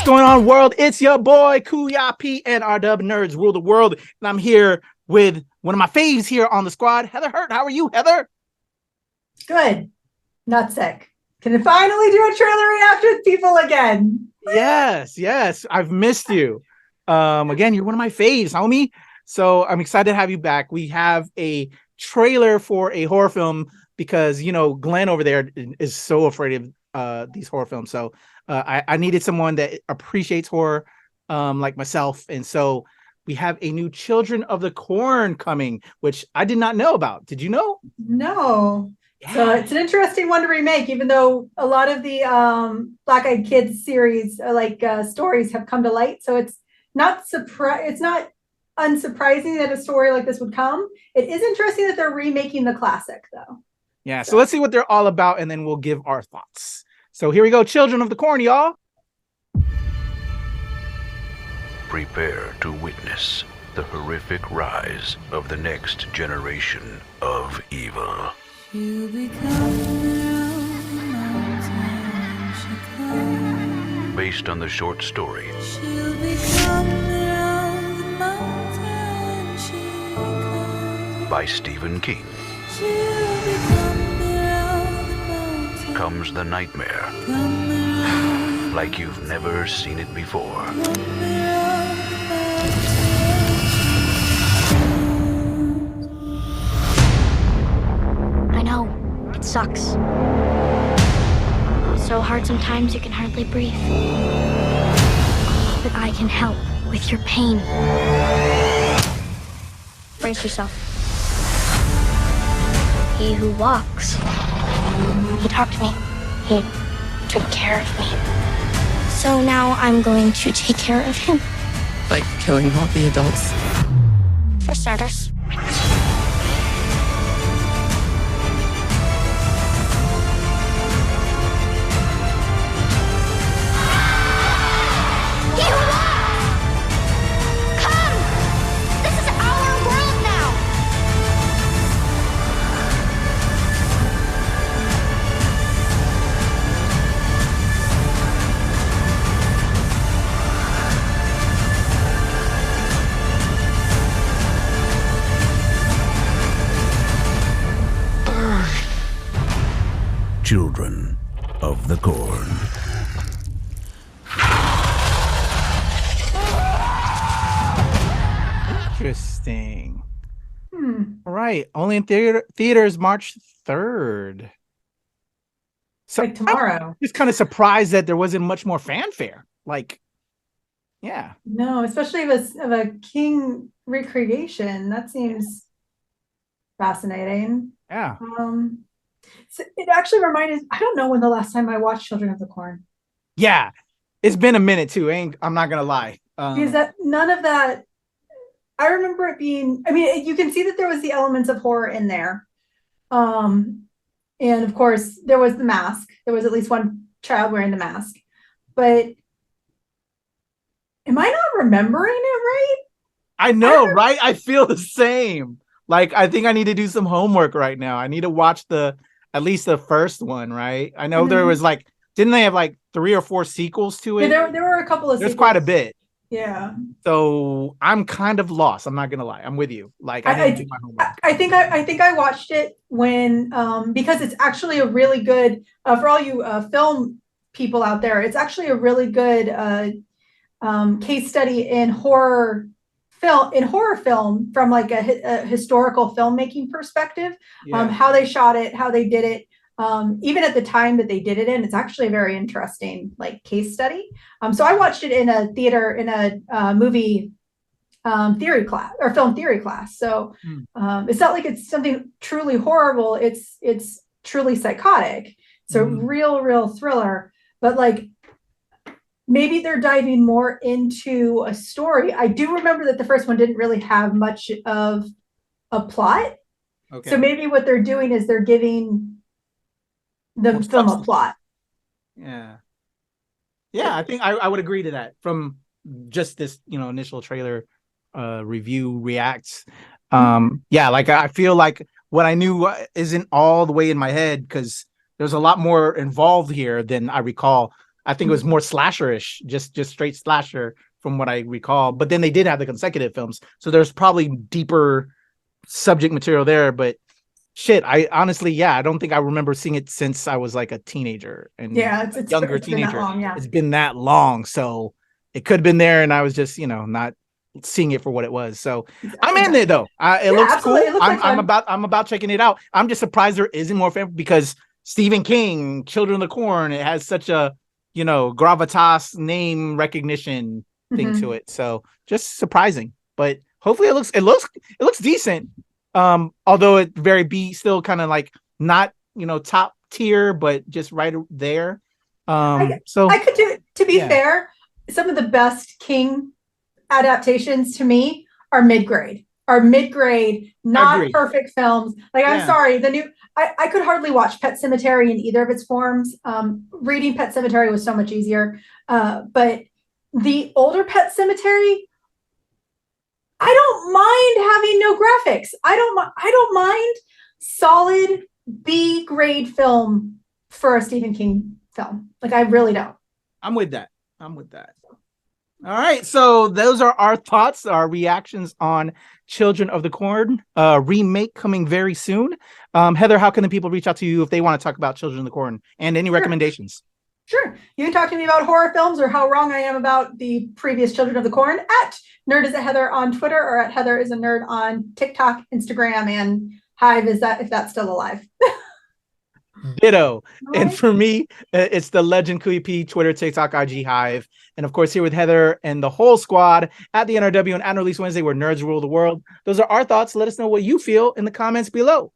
going on, world? It's your boy Kuya P, NRW Nerds Rule the World, and I'm here with one of my faves here on the squad, Heather Hurt. How are you, Heather? Good. Not sick. Can finally do a trailer react with people again. Yes, I've missed you. Again, you're one of my faves, homie. So I'm excited to have you back. We have a trailer for a horror film because Glenn over there is so afraid of these horror films. So I needed someone that appreciates horror like myself. And so we have a new Children of the Corn coming, which I did not know about. Did you know? No. Yeah. So it's an interesting one to remake, even though a lot of the Black Eyed Kids series stories have come to light. So it's not unsurprising that a story like this would come. It is interesting that they're remaking the classic, though. Yeah, so let's see what they're all about, and then we'll give our thoughts. So here we go, Children of the Corn, y'all. Prepare to witness the horrific rise of the next generation of evil. Based on the short story by Stephen King, comes the nightmare like you've never seen it before. I know, it sucks. So hard sometimes you can hardly breathe. But I can help with your pain. Brace yourself. He who walks, he talked to me. He took care of me. So now I'm going to take care of him. Like killing all the adults? For starters. Children of the Corn. Interesting. All right. Only in theaters March 3rd. So like tomorrow. I'm just kind of surprised that there wasn't much more fanfare. Yeah. No, especially of a King recreation. That seems fascinating. Yeah. So it actually reminded, I don't know when the last time I watched Children of the Corn. Yeah. It's been a minute too. I'm not gonna lie. Because that none of that, I remember it being, I mean, you can see that there was the elements of horror in there. And of course there was the mask. There was at least one child wearing the mask. But am I not remembering it right? I know, right? I feel the same. I think I need to do some homework right now. I need to watch at least the first one, right? I know there was didn't they have 3 or 4 sequels to it? Yeah, there were a couple of There's sequels. quite a bit. Yeah. So I'm kind of lost. I'm not gonna lie. I'm with you. I need to do my homework. I think I watched it when because it's actually a really good for all you film people out there. It's actually a really good case study in horror film from a historical filmmaking perspective. Yeah. How they shot it, how they did it. Even at the time that they did it in, it's actually a very interesting case study. So I watched it in a theater in a movie theory class or film theory class. So it's not like it's something truly horrible. It's truly psychotic. It's a real thriller. But maybe they're diving more into a story. I do remember that the first one didn't really have much of a plot. Okay. So maybe what they're doing is they're giving the film a plot. Yeah. I think I would agree to that from just this, initial trailer review reacts. I feel like what I knew isn't all the way in my head because there's a lot more involved here than I recall. I think it was more slasherish, just straight slasher from what I recall. But then they did have the consecutive films, so there's probably deeper subject material there. But shit, I honestly, I don't think I remember seeing it since I was like a teenager and it's younger it's been that teenager. long, It's been that long, so it could have been there, and I was just not seeing it for what it was. So I'm in it though. It looks cool. absolutely. It looks I'm like I'm about checking it out. I'm just surprised there isn't more fan because Stephen King, Children of the Corn, it has such a gravitas name recognition thing to it. So just surprising, but hopefully it looks decent. Although it very be still kind of like not top tier, but just right there. So I could do it. To be fair, some of the best King adaptations to me are mid-grade. Not perfect films. Like, I'm sorry, the new I could hardly watch Pet Sematary in either of its forms. Reading Pet Sematary was so much easier. But the older Pet Sematary, I don't mind having no graphics. I don't mind solid B grade film for a Stephen King film. Like, I really don't. I'm with that. All right, so those are our thoughts, our reactions on Children of the Corn remake coming very soon. Heather, how can the people reach out to you if they want to talk about Children of the Corn and any recommendations? Sure. You can talk to me about horror films or how wrong I am about the previous Children of the Corn at Nerd is a Heather on Twitter or at Heather is a Nerd on TikTok, Instagram, and Hive if that's still alive. Ditto. And for me, it's the legend Kuya P, Twitter, TikTok, IG, Hive. And of course, here with Heather and the whole squad at the NRW on Unreleased Wednesday, where nerds rule the world. Those are our thoughts. Let us know what you feel in the comments below.